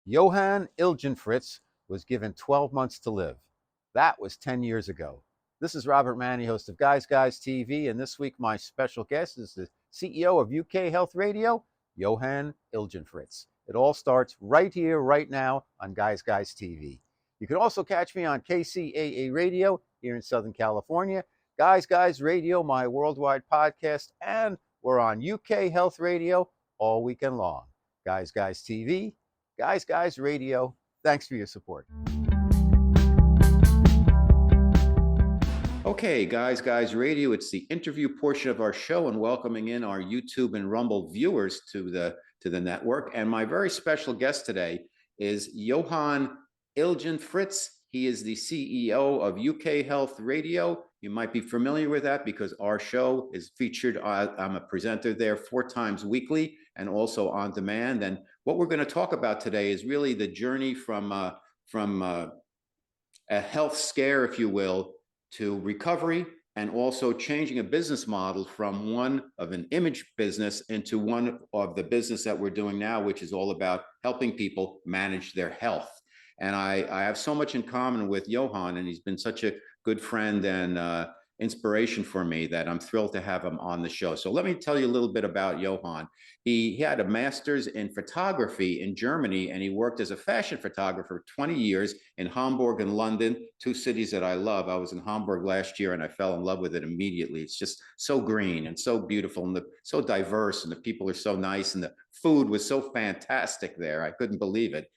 Johann Ilgenfritz was given 12 months to live. That was 10 years ago. This is Robert Manni, host of Guys TV, and this week my special guest is the CEO of UK Health Radio, Johann Ilgenfritz. It all starts right here, right now on Guys TV. You can also catch me on KCAA Radio here in Southern California, Guys Radio, my worldwide podcast, and we're on UK Health Radio all weekend long. Guys TV, Guys Radio, thanks for your support. Okay, Guys Radio, it's the interview portion of our show and welcoming in our YouTube and Rumble viewers to the network. And my very special guest today is Johann Ilgenfritz. He is the CEO of UK Health Radio. You might be familiar with that because our show is featured. I'm a presenter there 4 times weekly and also on demand. And what we're going to talk about today is really the journey from a health scare, if you will, to recovery, and also changing a business model from one of an image business into one of the business that we're doing now, which is all about helping people manage their health. And I have so much in common with Johann, and he's been such a good friend and inspiration for me that I'm thrilled to have him on the show. So let me tell you a little bit about Johann. He had a master's in photography in Germany, and he worked as a fashion photographer 20 years in Hamburg and London, 2 cities that I love. I was in Hamburg last year and I fell in love with it immediately. It's just so green and so beautiful and so diverse, and the people are so nice, and the food was so fantastic there. I couldn't believe it.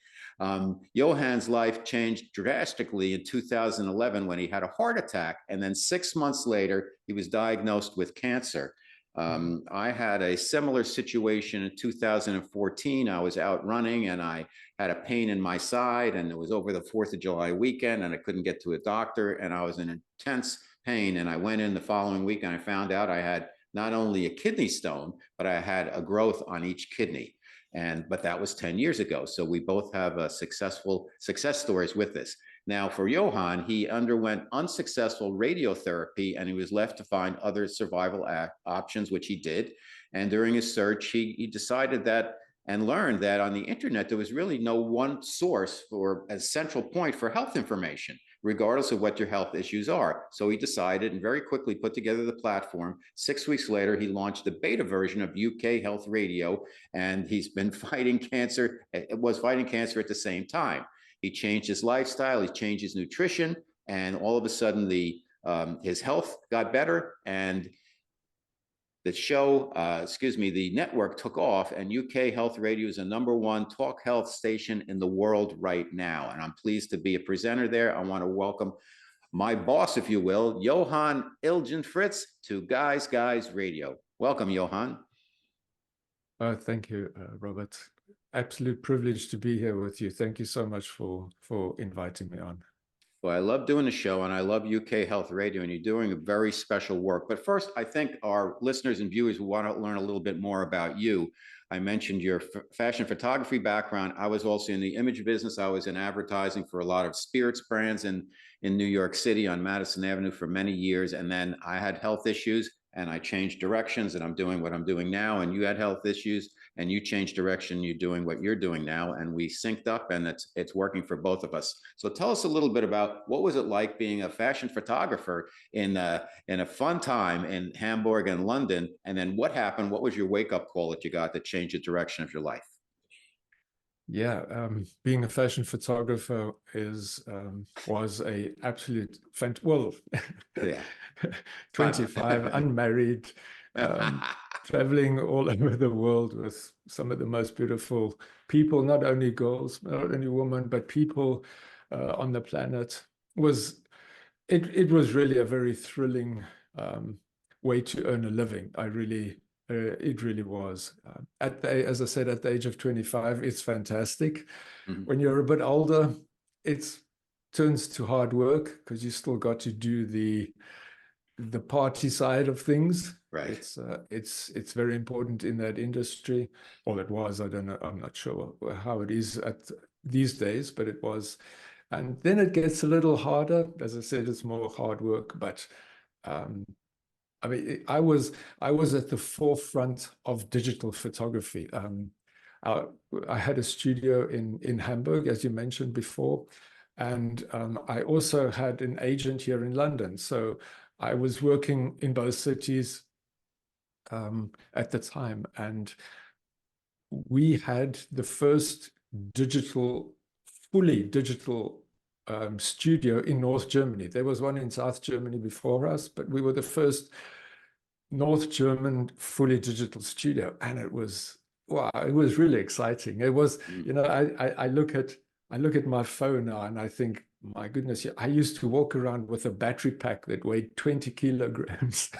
Johann's life changed drastically in 2011 when he had a heart attack, and then 6 months later, he was diagnosed with cancer. I had a similar situation in 2014. I was out running and I had a pain in my side, and it was over the 4th of July weekend, and I couldn't get to a doctor, and I was in intense pain. And I went in the following week and I found out I had not only a kidney stone, but I had a growth on each kidney. But that was 10 years ago. So we both have success stories with this. Now for Johann, he underwent unsuccessful radiotherapy and he was left to find other survival options, which he did. And during his search, he decided that and learned that on the internet, there was really no one source for a central point for health information, regardless of what your health issues are. So he decided and very quickly put together the platform. 6 weeks later, he launched the beta version of UK Health Radio, and he's been fighting cancer, was fighting cancer at the same time. He changed his lifestyle, he changed his nutrition, and all of a sudden his health got better, and the network took off, and UK Health Radio is the #1 talk health station in the world right now. And I'm pleased to be a presenter there. I want to welcome my boss, if you will, Johann Ilgenfritz, to Guys Radio. Welcome, Johann. Thank you, Robert. Absolute privilege to be here with you. Thank you so much for inviting me on. Well, I love doing the show, and I love UK Health Radio, and you're doing a very special work. But first, I think our listeners and viewers will want to learn a little bit more about you. I mentioned your fashion photography background. I was also in the image business. I was in advertising for a lot of spirits brands in New York City on Madison Avenue for many years. And then I had health issues, and I changed directions, and I'm doing what I'm doing now. And you had health issues, and you changed direction, you're doing what you're doing now, and we synced up, and it's working for both of us. So tell us a little bit about what was it like being a fashion photographer in a fun time in Hamburg and London, and then what happened? What was your wake-up call that you got that changed the direction of your life? Yeah, being a fashion photographer was a absolute yeah. 25, unmarried, traveling all over the world with some of the most beautiful people, not only girls, not only women, but people on the planet. It was really a very thrilling way to earn a living. It really was. As I said, at the age of 25, it's fantastic. Mm-hmm. When you're a bit older, it turns to hard work because you still got to do the party side of things. Right. It's very important in that industry. Or it was. I don't know. I'm not sure how it is these days, but it was. And then it gets a little harder. As I said, it's more hard work, but. I mean, I was at the forefront of digital photography. I had a studio in Hamburg, as you mentioned before, and I also had an agent here in London. So I was working in both cities at the time, and we had the first fully digital studio in North Germany. There was one in South Germany before us, but we were the first North German fully digital studio, and it was, wow, it was really exciting. It was, you know, I look at my phone now and I think, my goodness, I used to walk around with a battery pack that weighed 20 kilograms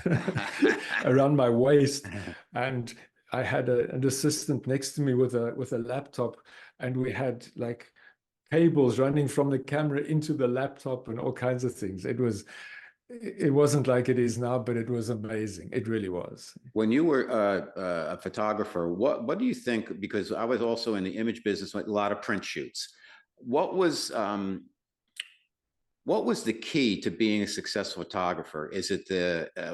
around my waist, and I had an assistant next to me with a laptop, and we had like cables running from the camera into the laptop and all kinds of things. It wasn't like it is now, but it was amazing. It really was. When you were a photographer, what do you think? Because I was also in the image business, like a lot of print shoots. What was the key to being a successful photographer? Is it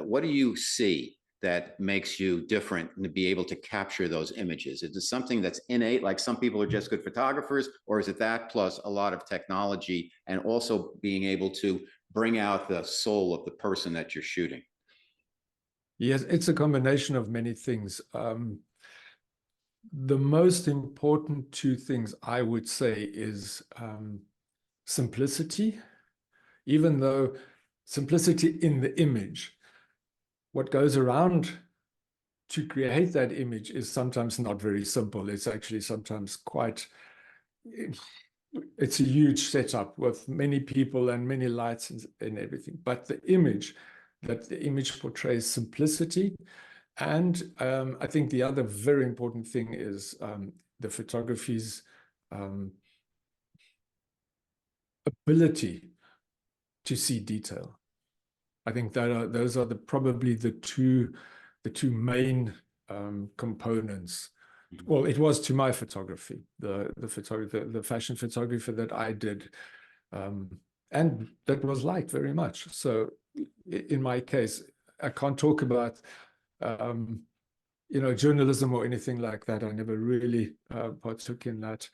what do you see that makes you different and to be able to capture those images? Is it something that's innate, like some people are just good photographers, or is it that plus a lot of technology and also being able to bring out the soul of the person that you're shooting? Yes, it's a combination of many things. The most important two things I would say is simplicity, even though simplicity in the image. What goes around to create that image is sometimes not very simple. It's actually sometimes it's a huge setup with many people and many lights and everything. But the image portrays simplicity. And I think the other very important thing is the photography's ability to see detail. I think those are probably the two main components. Well, it was to my photography, the fashion photography that I did, and that was liked very much. So in my case, I can't talk about journalism or anything like that. I never really partook in that,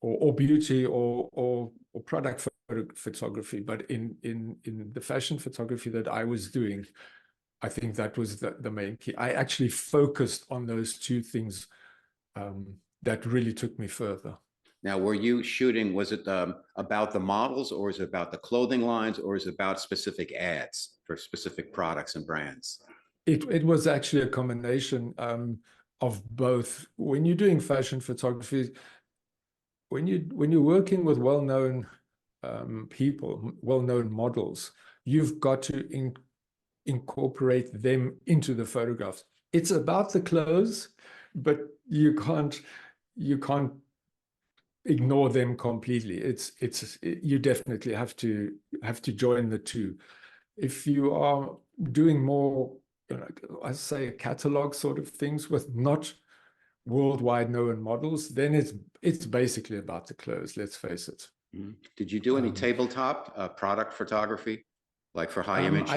or beauty or product photography. But in the fashion photography that I was doing, I think that was the main key. I actually focused on those two things that really took me further. Now, were you shooting, was it about the models, or is it about the clothing lines, or is it about specific ads for specific products and brands? It was actually a combination of both. When you're doing fashion photography, when you're working with well-known people, well-known models, you've got to incorporate them into the photographs. It's about the clothes, but you can't ignore them completely. You definitely have to join the two. If you are doing more, I say, catalog sort of things with not worldwide known models, then it's basically about the clothes. Let's face it. Did you do any tabletop product photography, like for high image,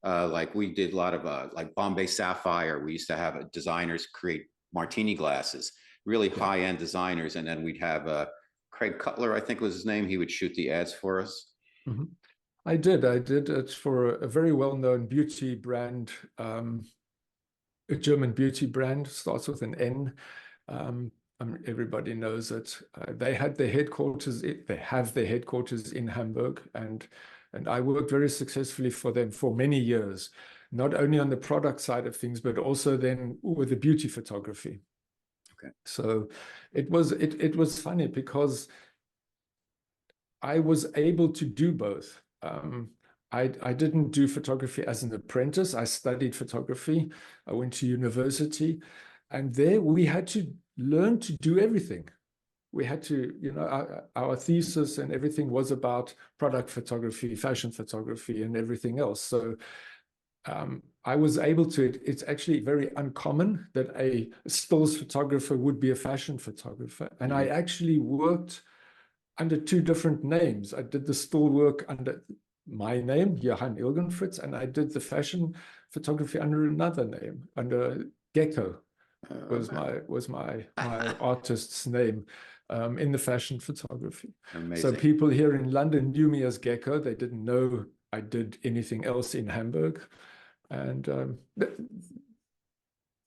like we did a lot of like Bombay Sapphire? We used to have designers create martini glasses, really high-end designers, and then we'd have Craig Cutler, I think was his name. He would shoot the ads for us. Mm-hmm. I did it for a very well-known beauty brand, a German beauty brand, starts with an N. Everybody knows it. They have their headquarters in Hamburg, and I worked very successfully for them for many years, not only on the product side of things, but also then with the beauty photography. Okay. So it was funny because I was able to do both. I didn't do photography as an apprentice. I studied photography. I went to university, and there we had to learn to do everything. We had to, our thesis and everything was about product photography, fashion photography, and everything else. So I was able to, it's actually very uncommon that a stills photographer would be a fashion photographer. And I actually worked under two different names. I did the still work under my name, Johann Ilgenfritz, and I did the fashion photography under another name, under Gecko. my artist's name in the fashion photography. Amazing. So people here in London knew me as Gecko. They didn't know I did anything else in Hamburg. And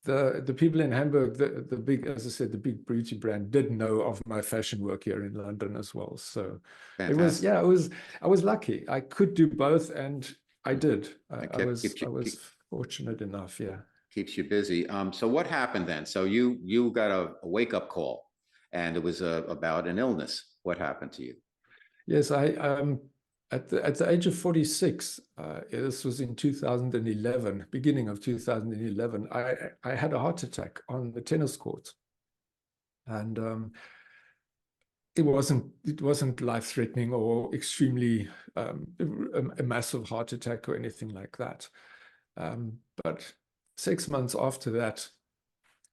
the people in Hamburg, the big, as I said, the big beauty brand did know of my fashion work here in London as well. So Fantastic. I was lucky. I could do both, and I did. I was fortunate enough. Yeah. Keeps you busy. So what happened then? So you got a wake-up call, and it was about an illness. What happened to you? Yes, at the age of 46, this was in 2011, beginning of 2011, I had a heart attack on the tennis court. And it wasn't life-threatening or extremely a massive heart attack or anything like that. But 6 months after that,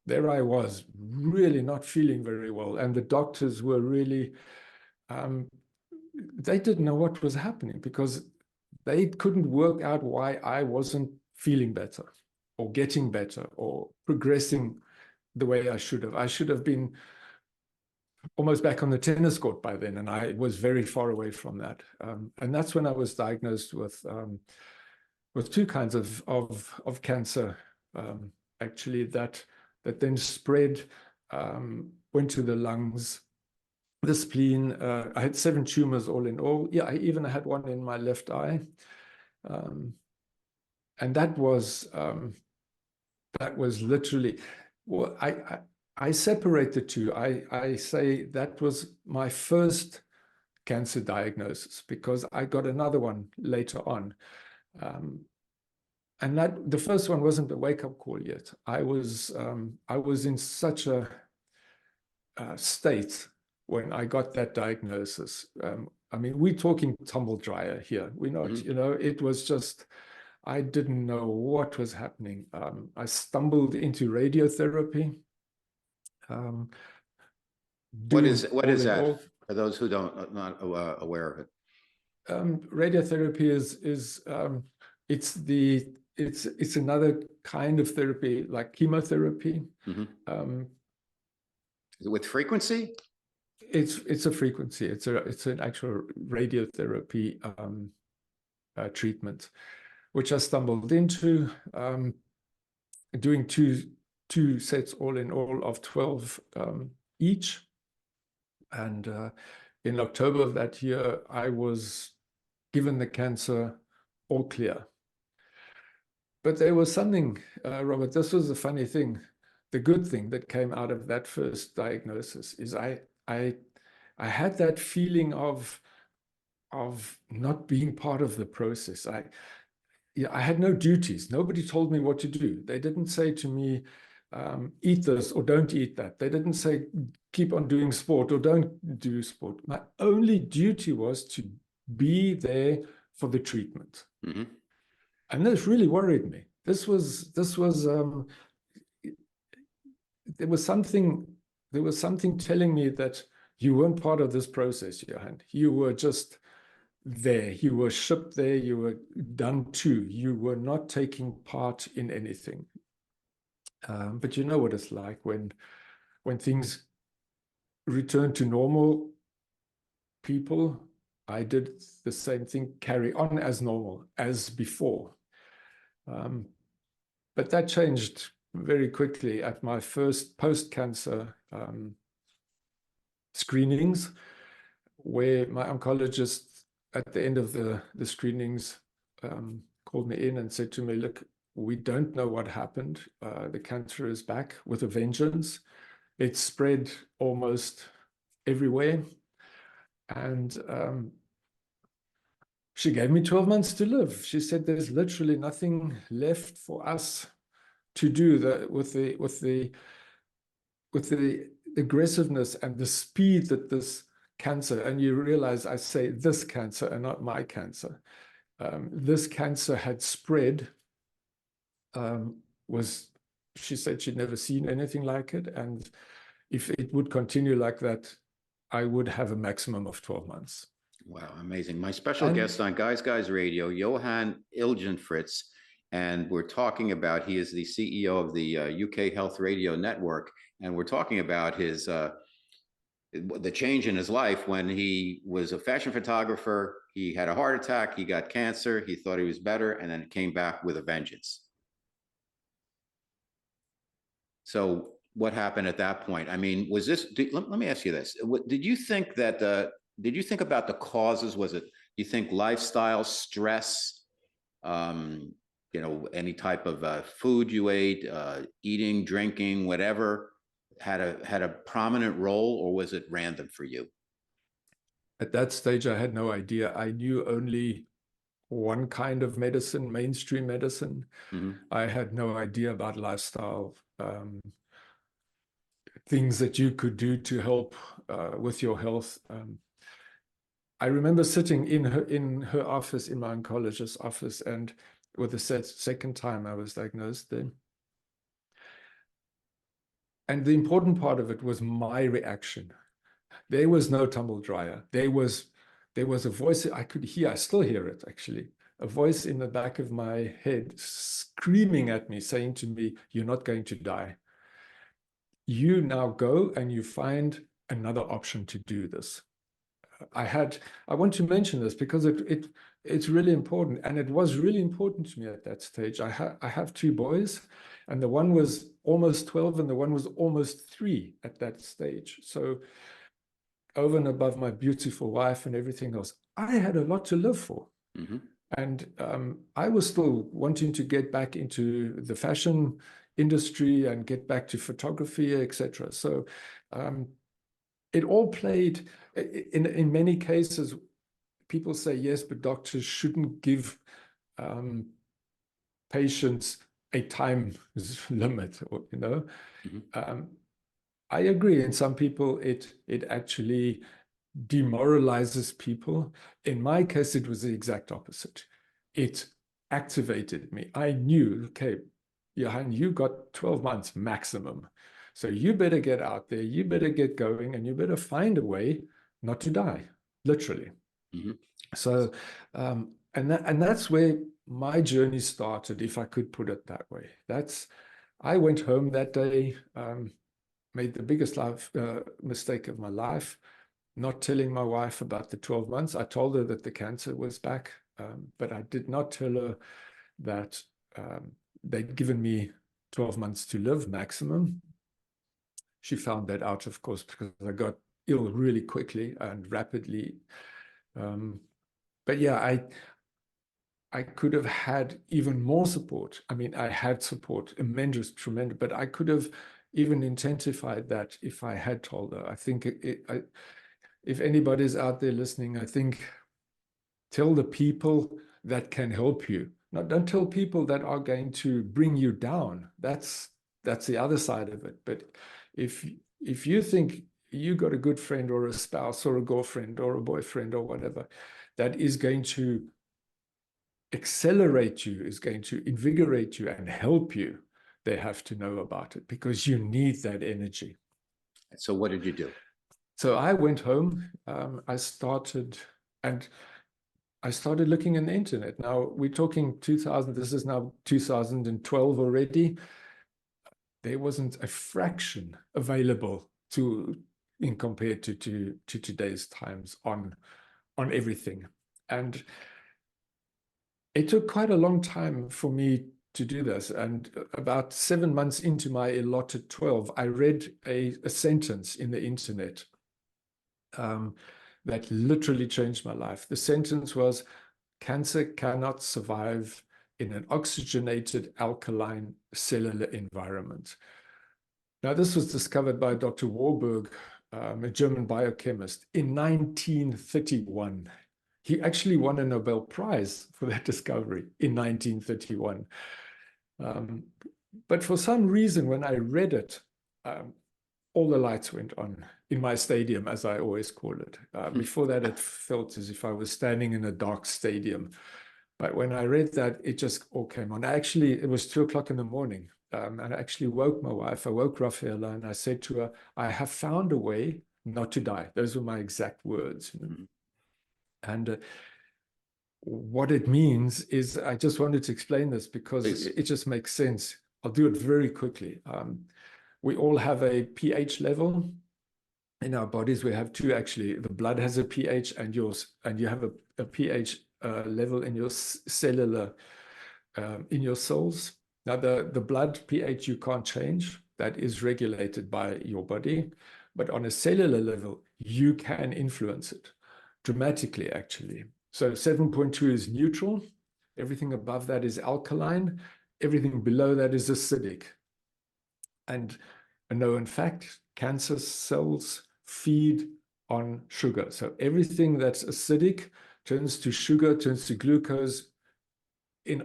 there I was, really not feeling very well. And the doctors were really, they didn't know what was happening because they couldn't work out why I wasn't feeling better or getting better or progressing the way I should have. I should have been almost back on the tennis court by then, and I was very far away from that. And that's when I was diagnosed with two kinds of cancer, actually, that then spread, went to the lungs, the spleen. I had 7 tumors all in all. Yeah, I even had one in my left eye. And that was literally, well, I separate the two. I say that was my first cancer diagnosis because I got another one later on. And that the first one wasn't a wake-up call yet. I was in such a state when I got that diagnosis. I mean, we're talking tumble dryer here. We're not, it was just, I didn't know what was happening. I stumbled into radiotherapy. What is that? For those who not aware of it. Radiotherapy is it's another kind of therapy like chemotherapy. Mm-hmm. Is it with frequency? It's a frequency. It's an actual radiotherapy treatment, which I stumbled into, doing two sets all in all of 12 each. And in October of that year, I was given the cancer all clear. But there was something, Robert, this was the funny thing. The good thing that came out of that first diagnosis is I had that feeling of not being part of the process. I had no duties. Nobody told me what to do. They didn't say to me, eat this or don't eat that. They didn't say, keep on doing sport or don't do sport. My only duty was to be there for the treatment. Mm-hmm. And this really worried me. There was something telling me that you weren't part of this process, Johann. You were just there. You were shipped there. You were done to. You were not taking part in anything. But you know what it's like when things return to normal. People, I did the same thing, carry on as normal as before. But that changed very quickly at my first post-cancer screenings, where my oncologist at the end of the screenings called me in and said to me, look, we don't know what happened. The cancer is back with a vengeance. It's spread almost everywhere. And she gave me 12 months to live. She said, there's literally nothing left for us to do with the aggressiveness and the speed that this cancer, and you realize I say this cancer and not my cancer, this cancer had spread, she said she'd never seen anything like it. And if it would continue like that, I would have a maximum of 12 months. Wow, amazing. My special guest on Guys Radio, Johann Ilgenfritz. and we're talking about, he is the CEO of the UK Health Radio Network, and we're talking about his the change in his life when he was a fashion photographer. He had a heart attack, he got cancer, he thought he was better, and then it came back with a vengeance. So what happened at that point? I mean, was this, let me ask you this. Did you think that, did you think about the causes? Was it, do you think lifestyle, stress, you know, any type of food you ate, eating, drinking, whatever, had a prominent role, or was it random for you? At that stage, I had no idea. I knew only one kind of medicine, mainstream medicine. Mm-hmm. I had no idea about lifestyle, things that you could do to help with your health. I remember sitting in her office, in my oncologist's office, and with the second time I was diagnosed then. And the important part of it was my reaction. There was no tumble dryer. There was a voice I could hear. I still hear it, actually. A voice in the back of my head screaming at me, saying to me, "You're not going to die. You now go and you find another option to do this." I want to mention this because it's really important, and it was really important to me at that stage. I have two boys, and the one was almost 12 and the one was almost 3 at that stage. So over and above my beautiful wife and everything else, I had a lot to live for. Mm-hmm. And I was still wanting to get back into the fashion industry and get back to photography, etc. So it all played. In many cases, people say, yes, but doctors shouldn't give patients a time limit, or, you know. Mm-hmm. I agree. In some people, it actually demoralizes people. In my case, it was the exact opposite. It activated me. I knew, okay, Johann, you got 12 months maximum. So you better get out there, you better get going, and you better find a way not to die, literally. Mm-hmm. So, and that's where my journey started, if I could put it that way. I went home that day, made the biggest mistake of my life, not telling my wife about the 12 months. I told her that the cancer was back, but I did not tell her that they'd given me 12 months to live maximum. She found that out, of course, because I got ill really quickly and rapidly. But yeah, I could have had even more support. I mean, I had support, tremendous, but I could have even intensified that if I had told her. I think if anybody's out there listening, I think tell the people that can help you. Don't tell people that are going to bring you down. That's the other side of it. But if you think you got a good friend or a spouse or a girlfriend or a boyfriend or whatever that is going to accelerate you, is going to invigorate you and help you, they have to know about it, because you need that energy. So what did you do? So I went home. I started looking in the internet. Now we're talking 2000. This is now 2012 already. There wasn't a fraction available in compared to today's times on everything. And it took quite a long time for me to do this. And about 7 months into my allotted 12, I read a sentence in the internet that literally changed my life. The sentence was, "Cancer cannot survive in an oxygenated alkaline cellular environment." Now, this was discovered by Dr. Warburg, a German biochemist, in 1931. He actually won a Nobel Prize for that discovery in 1931. But for some reason, when I read it, all the lights went on in my stadium, as I always call it. Before that, it felt as if I was standing in a dark stadium. But when I read that, it just all came on. It was 2 o'clock in the morning. And I actually woke my wife. I woke Rafaela, and I said to her, "I have found a way not to die." Those were my exact words. And what it means is, I just wanted to explain this because it just makes sense. I'll do it very quickly. We all have a pH level in our bodies. We have two, actually. The blood has a pH, and you have a pH level in your cellular, in your cells. Now, the blood pH you can't change. That is regulated by your body. But on a cellular level, you can influence it dramatically, actually. So 7.2 is neutral. Everything above that is alkaline. Everything below that is acidic. And a known fact, cancer cells feed on sugar. So everything that's acidic turns to sugar, turns to glucose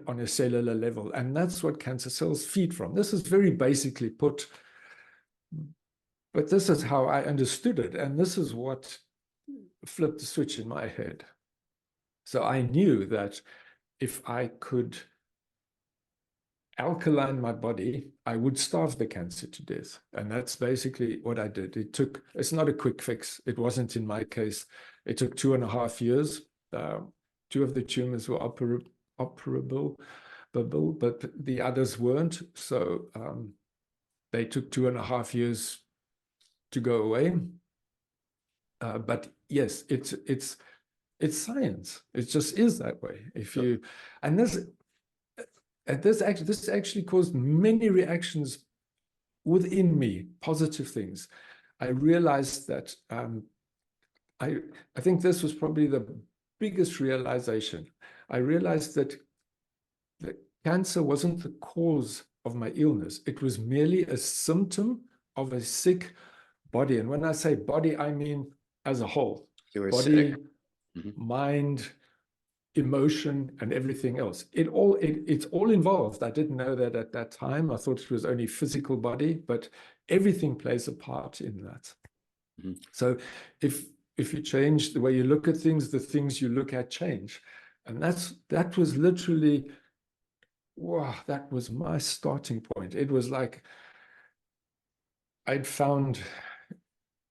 on a cellular level. And that's what cancer cells feed from. This is very basically put, but this is how I understood it. And this is what flipped the switch in my head. So I knew that if I could alkaline my body, I would starve the cancer to death. And that's basically what I did. It's not a quick fix. It wasn't in my case. It took 2.5 years. 2 of the tumors were operable, but the others weren't. So they took 2.5 years to go away. But yes, it's science. It just is that way. If you, and this actually caused many reactions within me, positive things. I realized that I think this was probably the biggest realization. I realized that cancer wasn't the cause of my illness. It was merely a symptom of a sick body. And when I say body, I mean as a whole. Body, mind, emotion, and everything else. It's all involved. I didn't know that at that time. I thought it was only physical body, but everything plays a part in that. So if you change the way you look at things, the things you look at change. And that was literally, wow, that was my starting point. It was like I'd found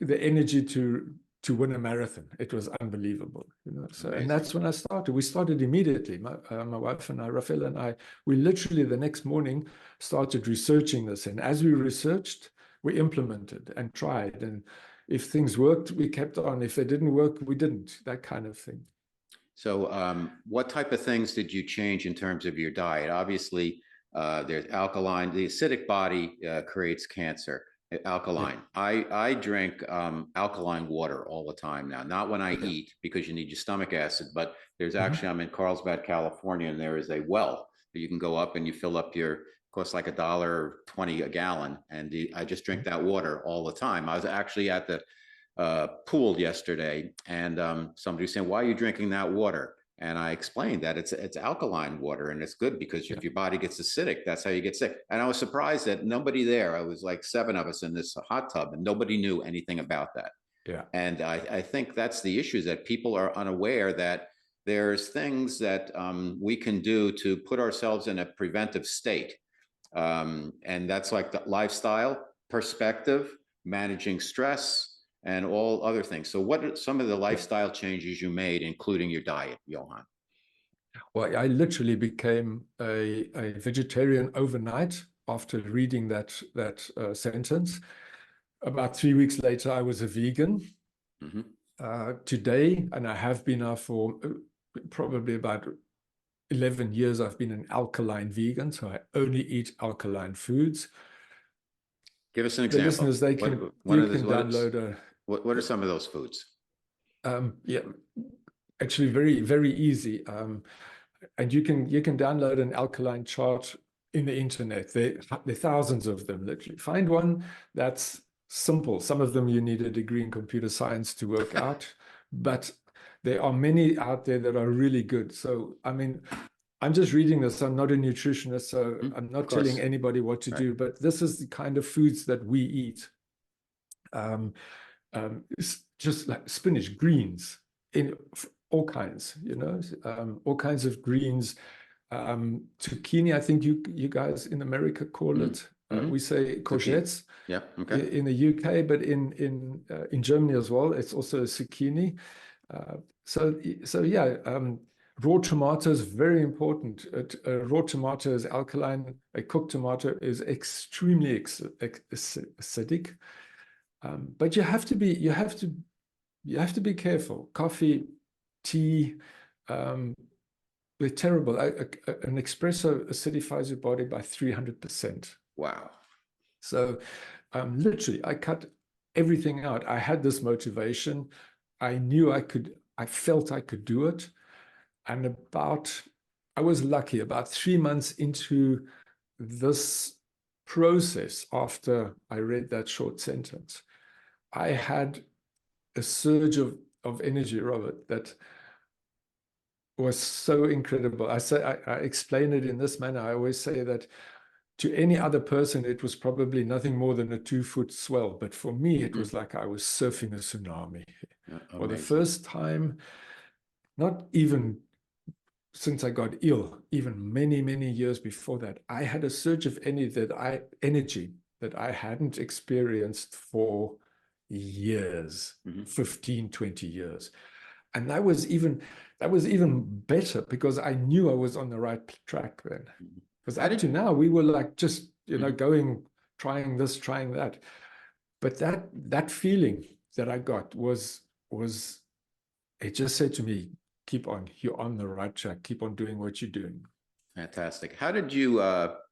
the energy to win a marathon. It was unbelievable, you know. So, and that's when I started. We started immediately. My wife and I, Rafael and I, we literally the next morning started researching this. And as we researched, we implemented and tried. And if things worked, we kept on. If they didn't work, we didn't. That kind of thing. So, what type of things did you change in terms of your diet? Obviously, there's alkaline. The acidic body creates cancer. Alkaline. Yeah. I drink alkaline water all the time now. Not when I eat, because you need your stomach acid, but there's actually, I'm in Carlsbad, California, and there is a well that you can go up and you fill up your, costs like $1.20 a gallon. And I just drink that water all the time. I was actually at the pool yesterday, and somebody was saying, why are you drinking that water? And I explained that it's alkaline water, and it's good because if your body gets acidic, that's how you get sick. And I was surprised that nobody there, I was like 7 of us in this hot tub, and nobody knew anything about that. Yeah. And I think that's the issue, is that people are unaware that there's things that we can do to put ourselves in a preventive state. And that's like the lifestyle, perspective, managing stress, and all other things. So what are some of the lifestyle changes you made, including your diet, Johann? Well, I literally became a vegetarian overnight after reading that sentence. About 3 weeks later, I was a vegan. Today, and I have been now for probably about 11 years, I've been an alkaline vegan. So I only eat alkaline foods. Give us an example. The listeners, they can download what are some of those foods? Yeah, actually very, very easy. And you can download an alkaline chart in the internet. There are thousands of them, literally. Find one that's simple. Some of them you need a degree in computer science to work out, but there are many out there that are really good. So, I mean, I'm just reading this. I'm not a nutritionist, so I'm not telling anybody what to do, but this is the kind of foods that we eat. It's just like spinach, greens, in all kinds, you know, all kinds of greens. Zucchini, I think you guys in America call it. We say courgettes. Yeah, okay. In the UK, but in Germany as well, it's also zucchini. So yeah, Raw tomatoes, very important. A raw tomato is alkaline. A cooked tomato is extremely acidic. But you have to be careful. Coffee, tea, they're terrible. An espresso acidifies your body by 300%. Wow. So literally, I cut everything out. I had this motivation. I knew I felt I could do it. And I was lucky, about 3 months into this process, after I read that short sentence, I had a surge of energy, Robert, that was so incredible. I explain it in this manner. I always say that to any other person, it was probably nothing more than a 2-foot swell. But for me, it was like I was surfing a tsunami. For the first time, not even since I got ill, even many, many years before that, I had a surge of energy that I hadn't experienced for years, 15, 20 years. And that was even better because I knew I was on the right track then. Because up to now, we were like just, going, trying this, trying that. But that feeling that I got was, it just said to me, keep on, you're on the right track, keep on doing what you're doing. Fantastic. How did you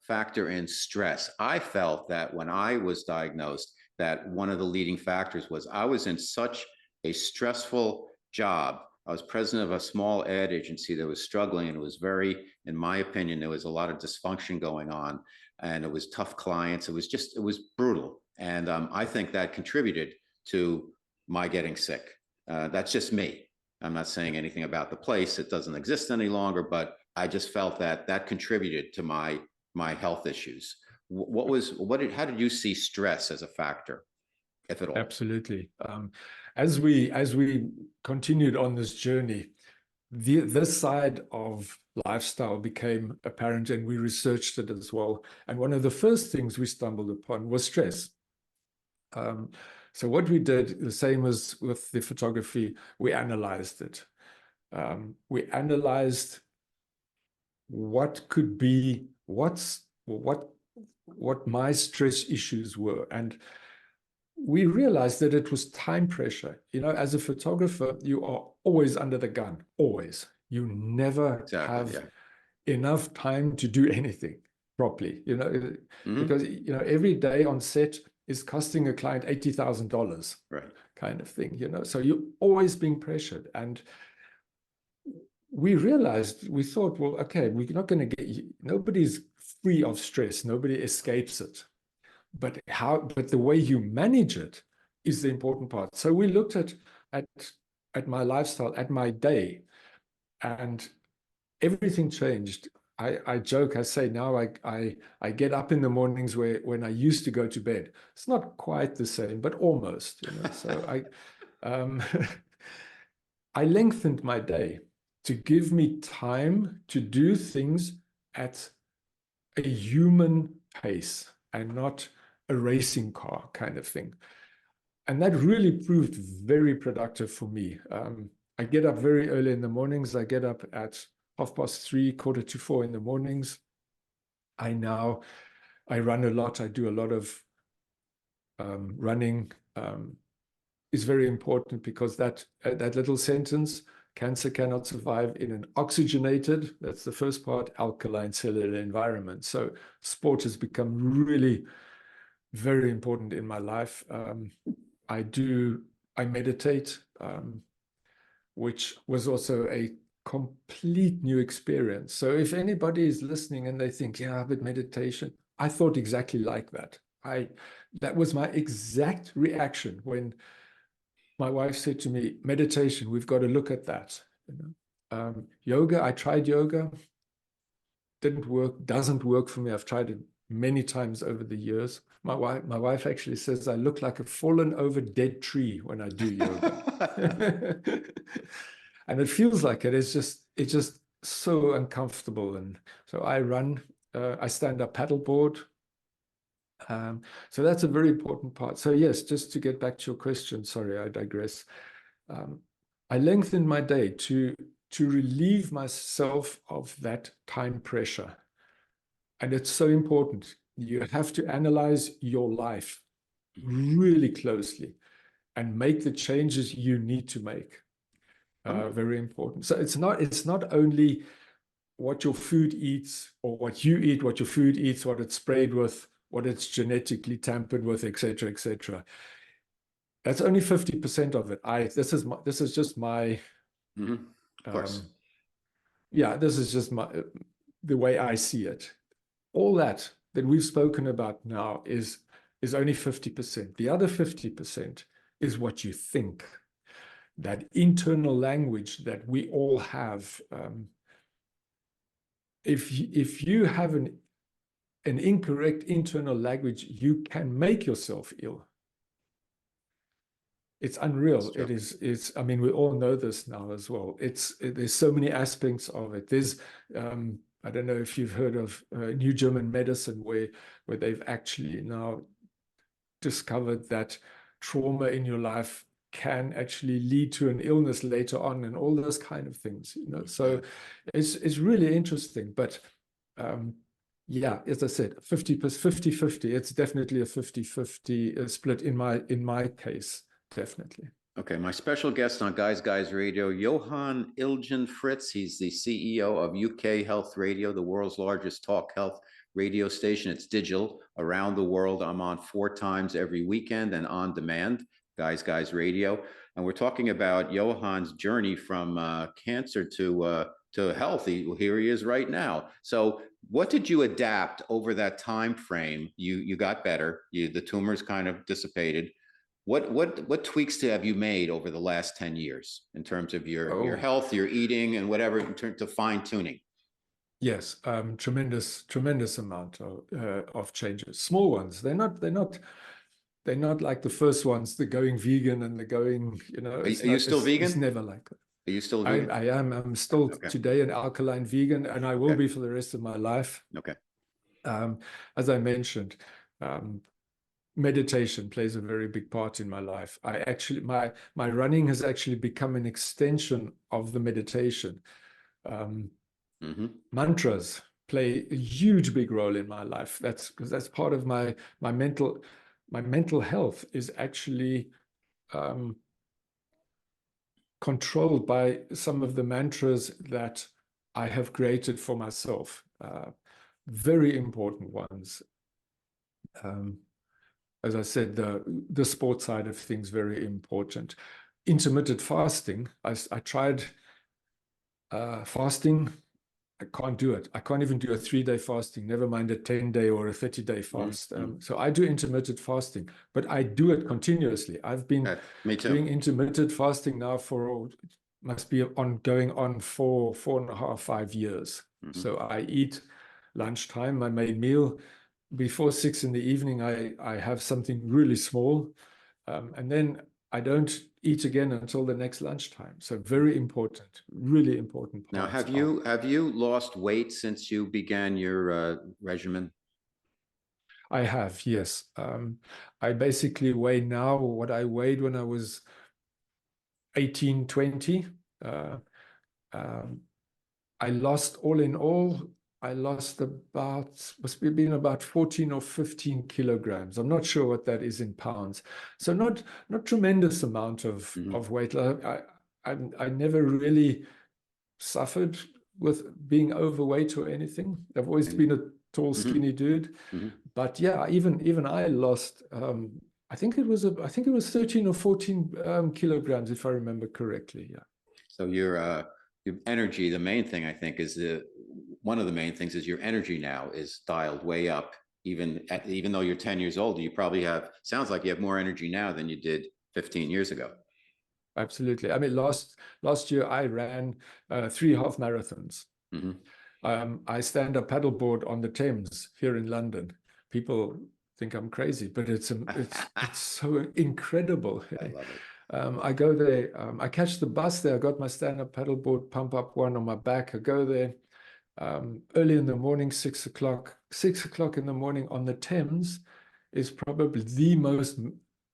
factor in stress? I felt that when I was diagnosed, that one of the leading factors was I was in such a stressful job. I was president of a small ad agency that was struggling, and it was very, in my opinion, there was a lot of dysfunction going on, and it was tough clients. It was brutal. And I think that contributed to my getting sick. That's just me. I'm not saying anything about the place. It doesn't exist any longer, but I just felt that contributed to my health issues. How did you see stress as a factor, if at all? Absolutely. As we continued on this journey, this side of lifestyle became apparent, and we researched it as well. And one of the first things we stumbled upon was stress. So what we did, the same as with the photography, we analyzed it. We analyzed what my stress issues were. And we realized that it was time pressure. As a photographer, you are always under the gun, always. You never have enough time to do anything properly, because, every day on set is costing a client $80,000, right, kind of thing, so you're always being pressured. And we thought, well, okay, we're not going to nobody's free of stress, nobody escapes it, but the way you manage it is the important part. So we looked at my lifestyle, at my day, and everything changed. I joke, I say now I get up in the mornings when I used to go to bed. It's not quite the same, but almost, So I lengthened my day to give me time to do things at a human pace and not a racing car kind of thing. And that really proved very productive for me. I get up very early in the mornings. I get up at 3:30, 4:45 in the mornings. I run a lot. I do a lot of running. Is very important because that little sentence, cancer cannot survive in an oxygenated, that's the first part, alkaline cellular environment. So sport has become really very important in my life. I meditate, which was also a complete new experience. So if anybody is listening and they think, yeah, but meditation, I thought exactly like that. That was my exact reaction when my wife said to me, meditation, we've got to look at that. Yoga, I tried yoga, didn't work, doesn't work for me. I've tried it many times over the years. My wife actually says I look like a fallen over dead tree when I do yoga. And it feels like it. It's just so uncomfortable. And so I run, I stand up paddleboard. So that's a very important part. So yes, just to get back to your question, sorry, I digress. I lengthened my day to to relieve myself of that time pressure. And it's so important. You have to analyze your life really closely and make the changes you need to make. Very important. So it's not only what your food eats or what you eat, what your food eats, what it's sprayed with, what it's genetically tampered with, etc., etc. That's only 50% of it. This is just my Of course. This is just the way I see it. All that we've spoken about now is only 50%. The other 50% is what you think. That internal language that we all have. If you have an incorrect internal language, you can make yourself ill. It's unreal. It's I mean, we all know this now as well. There's so many aspects of it. There's I don't know if you've heard of New German medicine, where they've actually now discovered that trauma in your life can actually lead to an illness later on, and all those kind of things, you know. So it's really interesting. But yeah, as I said, 50-50. It's definitely a 50-50 split in my case, definitely. Okay, my special guest on Guys Radio, Johann Ilgenfritz. He's the CEO of UK Health Radio, the world's largest talk health radio station. It's digital around the world. I'm on 4 times every weekend and on demand, Guys Radio. And we're talking about Johann's journey from cancer to health. Here he is right now. So what did you adapt over that time frame? You got better. The tumors kind of dissipated. What tweaks have you made over the last 10 years in terms of your health, your eating, and whatever, in terms of fine tuning? Yes, tremendous amount of changes. Small ones. They're not like the first ones, the going vegan and the going, you know. Are you still vegan? It's never like that. Are you still vegan? I am. I'm still today an alkaline vegan, and I will be for the rest of my life. Okay. As I mentioned, meditation plays a very big part in my life. I actually, my running has actually become an extension of the meditation. Mantras play a huge big role in my life. That's because that's part of my mental health is actually controlled by some of the mantras that I have created for myself. Very important ones. As I said, the sports side of things, very important. Intermittent fasting. I tried fasting. I can't do it. I can't even do a 3-day fasting, never mind a 10-day or a 30-day fast. So I do intermittent fasting, but I do it continuously. I've been doing intermittent fasting now for, must be going on for 4.5, 5 years. So I eat lunchtime, my main meal. Before 6 in the evening, I have something really small. And then I don't eat again until the next lunchtime. So very important, really important. Now, have you lost weight since you began your regimen? I have, yes. I basically weigh now what I weighed when I was 18, 20. I lost, all in all, I lost must have been about 14 or 15 kilograms. I'm not sure what that is in pounds. So not tremendous amount of weight. I never really suffered with being overweight or anything. I've always been a tall, skinny dude. But yeah, even I lost, I think it was 13 or 14 kilograms, if I remember correctly. Yeah. So your energy, the main thing I think is one of the main things is your energy now is dialed way up. Even though you're 10 years old, you probably sounds like you have more energy now than you did 15 years ago. Absolutely. I mean, last year I ran 3 half marathons. I stand up paddleboard on the Thames here in London. People think I'm crazy, but it's so incredible. I love it. I go there, I catch the bus there. I got my stand-up paddleboard, pump up one on my back. I go there early in the morning, 6 o'clock. 6 o'clock in the morning on the Thames is probably the most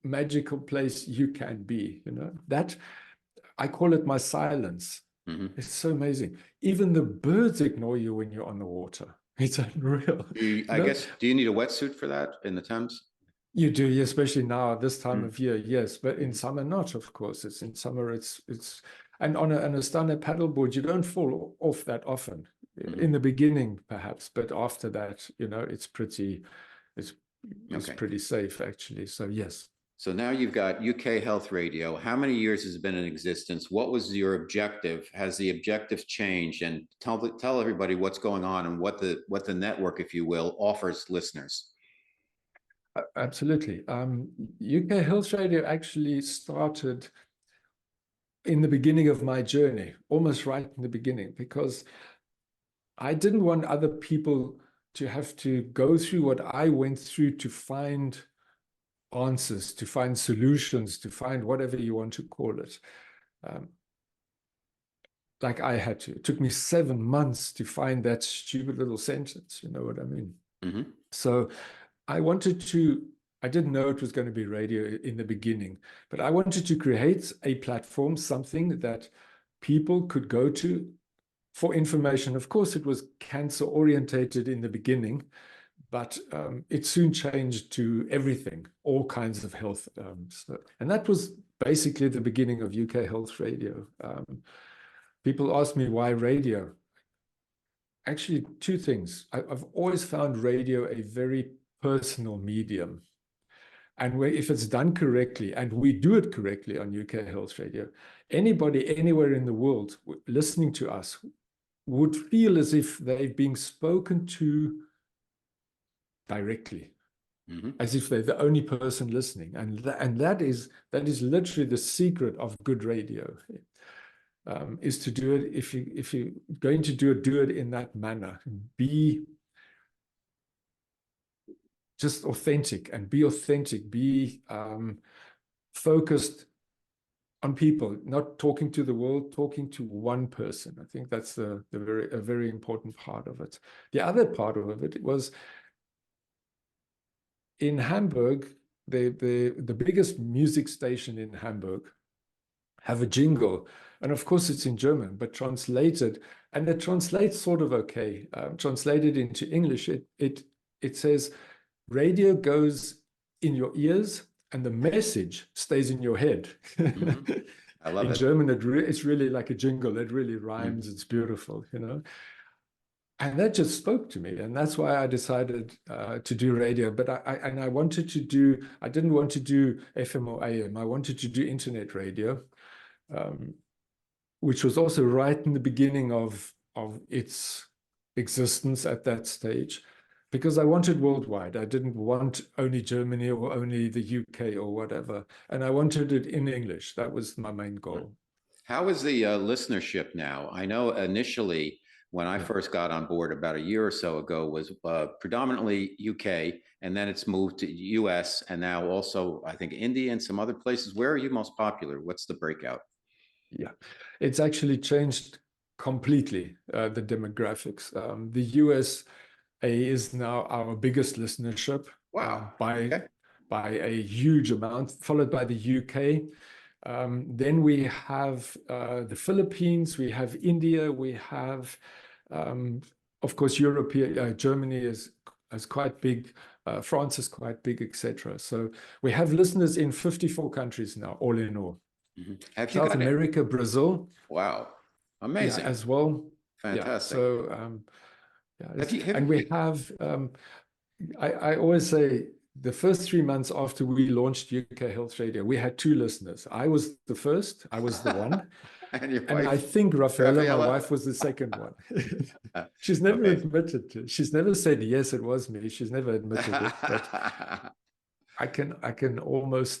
magical place you can be. You know, that I call it my silence. Mhm. It's so amazing. Even the birds ignore you when you're on the water. It's unreal. I guess, do you need a wetsuit for that in the Thames? You do, especially now this time Mm. of year, yes. But in Mhm. summer, not, of course. It's in summer, it's and on a standard paddleboard, you don't fall off that often. In Mhm. the beginning, perhaps, but after that, it's it's Okay. pretty safe actually. So yes. So now you've got UK Health Radio. How many years has it been in existence? What was your objective? Has the objective changed? And tell everybody what's going on and what the network, if you will, offers listeners. Absolutely. UK Health Radio actually started in the beginning of my journey, almost right in the beginning, because I didn't want other people to have to go through what I went through to find answers, to find solutions, to find whatever you want to call it. Um, like I had to. It took me 7 months to find that stupid little sentence. You know what I mean? Mm-hmm. So I didn't know it was going to be radio in the beginning, but I wanted to create a platform, something that people could go to for information. Of course, it was cancer orientated in the beginning, but it soon changed to everything, all kinds of health. And that was basically the beginning of UK Health Radio. People ask me why radio. Actually, two things. I've always found radio a very personal medium. And if it's done correctly, and we do it correctly on UK Health Radio, anybody anywhere in the world listening to us would feel as if they're being spoken to directly, Mm-hmm. as if they're the only person listening. And that is literally the secret of good radio, is to do it. If you're going to do it in that manner. Be just authentic, and be authentic. Be focused on people, not talking to the world, talking to one person. I think that's a very important part of it. The other part of it was in Hamburg, the biggest music station in Hamburg have a jingle, and of course it's in German, but translated, and it translates sort of okay. Translated into English, it says, "Radio goes in your ears, and the message stays in your head." Mm-hmm. I love In it. German, it's really like a jingle. It really rhymes. Mm-hmm. It's beautiful, you know. And that just spoke to me, and that's why I decided to do radio. But I wanted to do. I didn't want to do FM or AM. I wanted to do internet radio, um, which was also right in the beginning of its existence at that stage, because I wanted worldwide. I didn't want only Germany or only the UK or whatever, and I wanted it in English. That was my main goal. How is the listenership now? I know initially when I Yeah. first got on board about a year or so ago was predominantly UK, and then it's moved to US, and now also I think India and some other places. Where are you most popular? What's the breakout? Yeah, it's actually changed completely, the demographics. The USA is now our biggest listenership, Wow. by Okay. a huge amount, followed by the UK. Then we have the Philippines, we have India, we have, of course, Europe. Germany is quite big, France is quite big, etc. So we have listeners in 54 countries now, all in all. Mm-hmm. Have you South got it? America, Brazil, Wow. yeah, Amazing. as well. Yeah, Fantastic. so yeah, Have and you, we have. I always say the first 3 months after we launched UK Health Radio, we had 2 listeners. I was the first. I was the one, and your and I wife, think Rafaela, my Rafaela? wife, was the second one. She's never Okay. admitted to. She's never said yes, it was me. She's never admitted it, but I can almost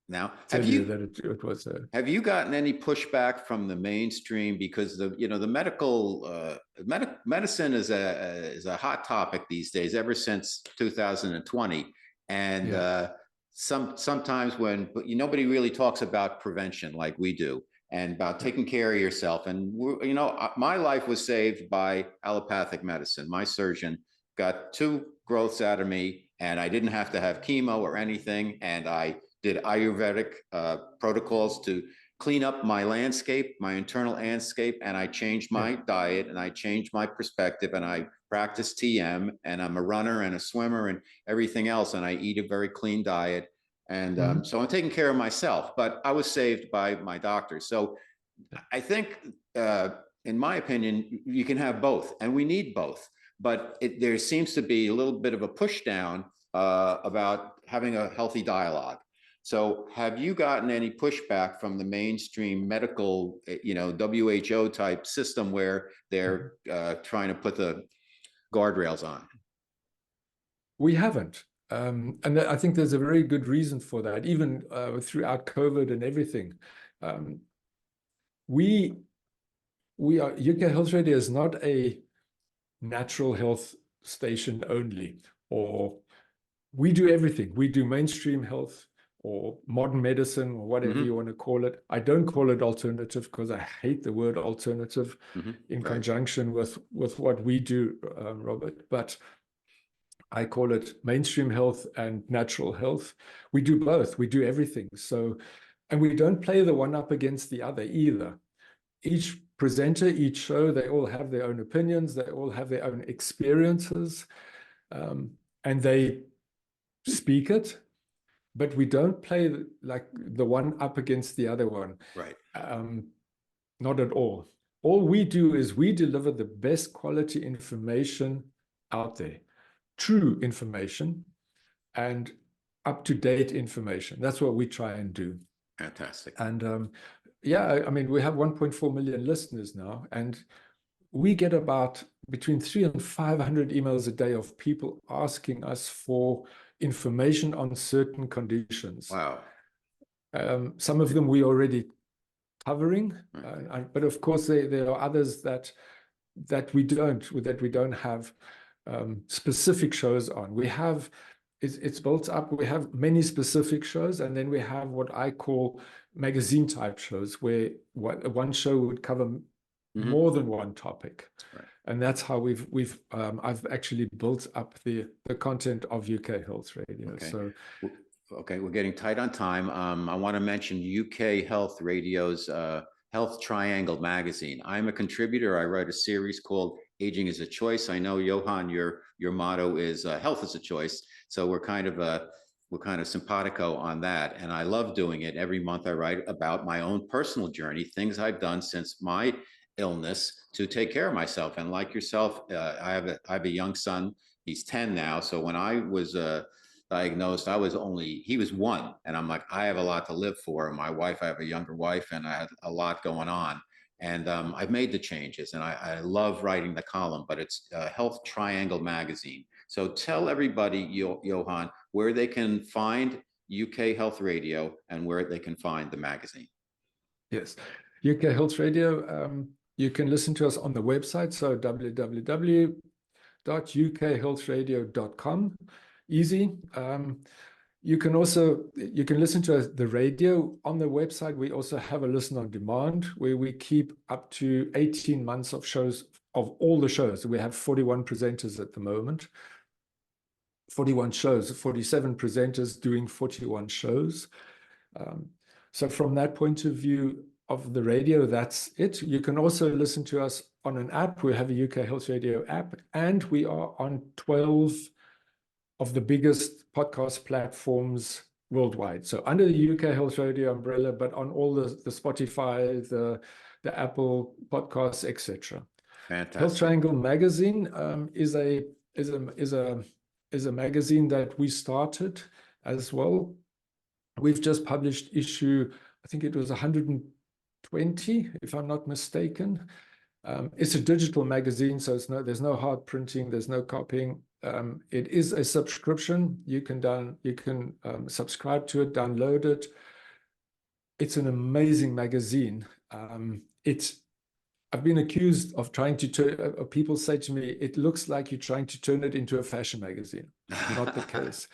Now, tell you that it was her. have you gotten any pushback from the mainstream because the medical medicine is a hot topic these days ever since 2020, and Yeah. sometimes when nobody really talks about prevention like we do and about taking care of yourself, and my life was saved by allopathic medicine. My surgeon got 2 growths out of me, and I didn't have to have chemo or anything, and I did Ayurvedic protocols to clean up my landscape, my internal landscape, and I changed my diet and I changed my perspective and I practice TM and I'm a runner and a swimmer and everything else. And I eat a very clean diet. And so I'm taking care of myself, but I was saved by my doctor. So I think, in my opinion, you can have both and we need both, but there seems to be a little bit of a push down about having a healthy dialogue. So have you gotten any pushback from the mainstream medical, WHO type system where they're trying to put the guardrails on? We haven't. And I think there's a very good reason for that, even throughout COVID and everything. We are, UK Health Radio is not a natural health station only, or we do everything. We do mainstream health or modern medicine or whatever you want to call it. I don't call it alternative because I hate the word alternative in conjunction with what we do, Robert, but I call it mainstream health and natural health. We do both. We do everything. So, and we don't play the one up against the other either. Each presenter, each show, they all have their own opinions. They all have their own experiences, and they speak it. But we don't play like the one up against the other one. Right. Not at all. All we do is we deliver the best quality information out there. True information and up-to-date information. That's what we try and do. Fantastic. And yeah, I mean, we have 1.4 million listeners now, and we get about between 300 and 500 emails a day of people asking us for information on certain conditions. Wow. Some of them we already covering, but of course there are others that we don't have specific shows on. We have, it's built up. We have many specific shows, and then we have what I call magazine type shows, where one show would cover more than one topic. Right. And that's how I've actually built up the content of UK Health Radio. Okay. So, okay, we're getting tight on time. I want to mention UK Health Radio's Health Triangle magazine. I'm a contributor. I write a series called Aging is a Choice. I know, Johann, your motto is health is a choice. So we're kind of simpatico on that. And I love doing it. Every month I write about my own personal journey, things I've done since my illness to take care of myself. And like yourself, I have a young son. He's 10 now. So when I was diagnosed, he was 1. And I'm like, I have a lot to live for. My wife, I have a younger wife, and I had a lot going on. And I've made the changes, and I love writing the column, but it's Health Triangle magazine. So tell everybody, Johann, where they can find UK Health Radio and where they can find the magazine. Yes, UK Health Radio. You can listen to us on the website, so www.ukhealthradio.com. Easy. You can listen to the radio on the website. We also have a listen on demand where we keep up to 18 months of shows, of all the shows. We have 41 presenters at the moment, 41 shows, 47 presenters doing 41 shows. So from that point of view of the radio, that's it. You can also listen to us on an app. We have a UK Health Radio app, and we are on 12 of the biggest podcast platforms worldwide. So under the UK Health Radio umbrella, but on all the Spotify, the Apple podcasts, etc. Fantastic. Health Triangle magazine is a magazine that we started as well. We've just published issue, I think it was 120, if I'm not mistaken. It's a digital magazine, so there's no hard printing, there's no copying. It is a subscription. You can subscribe to it, download it. It's an amazing magazine. I've been accused of trying to turn. People say to me, "It looks like you're trying to turn it into a fashion magazine." Not the case.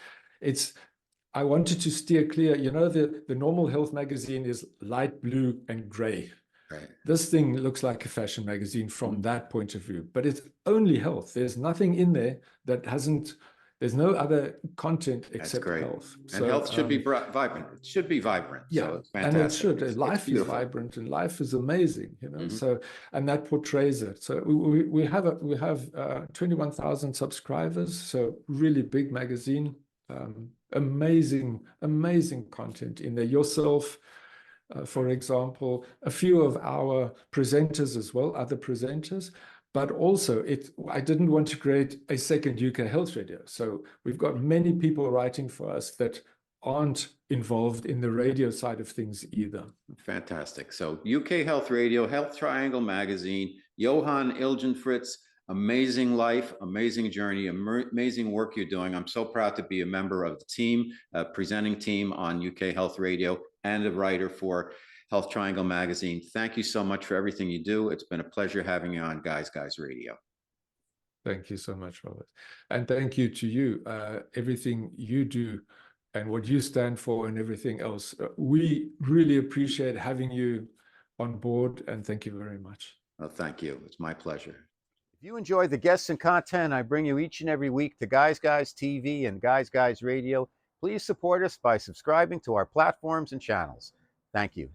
I wanted to steer clear. You know, the normal health magazine is light blue and gray. Right. This thing looks like a fashion magazine from that point of view, but it's only health. There's nothing in there that There's no other content That's except great. health. And So, health should be vibrant. It should be vibrant. yeah, So it's and it fantastic. should. It's Life is beautiful. vibrant and life is amazing, you know. Mhm. So, and that portrays it. So we have 21,000 subscribers. So really big magazine. Amazing content in there. Yourself, for example, a few of our presenters as well, other presenters. But also, I didn't want to create a second UK Health Radio. So we've got many people writing for us that aren't involved in the radio side of things either. Fantastic. So UK Health Radio, Health Triangle Magazine, Johann Ilgenfritz, amazing life, amazing journey, amazing work you're doing. I'm so proud to be a member of the team, presenting team on UK Health Radio, and a writer for Health Triangle Magazine. Thank you so much for everything you do. It's been a pleasure having you on Guys Radio. Thank you so much, Robert. And thank you to you, everything you do and what you stand for and everything else. We really appreciate having you on board, and thank you very much. Well, thank you. It's my pleasure. If you enjoy the guests and content I bring you each and every week to Guys TV and Guys Radio, please support us by subscribing to our platforms and channels. Thank you.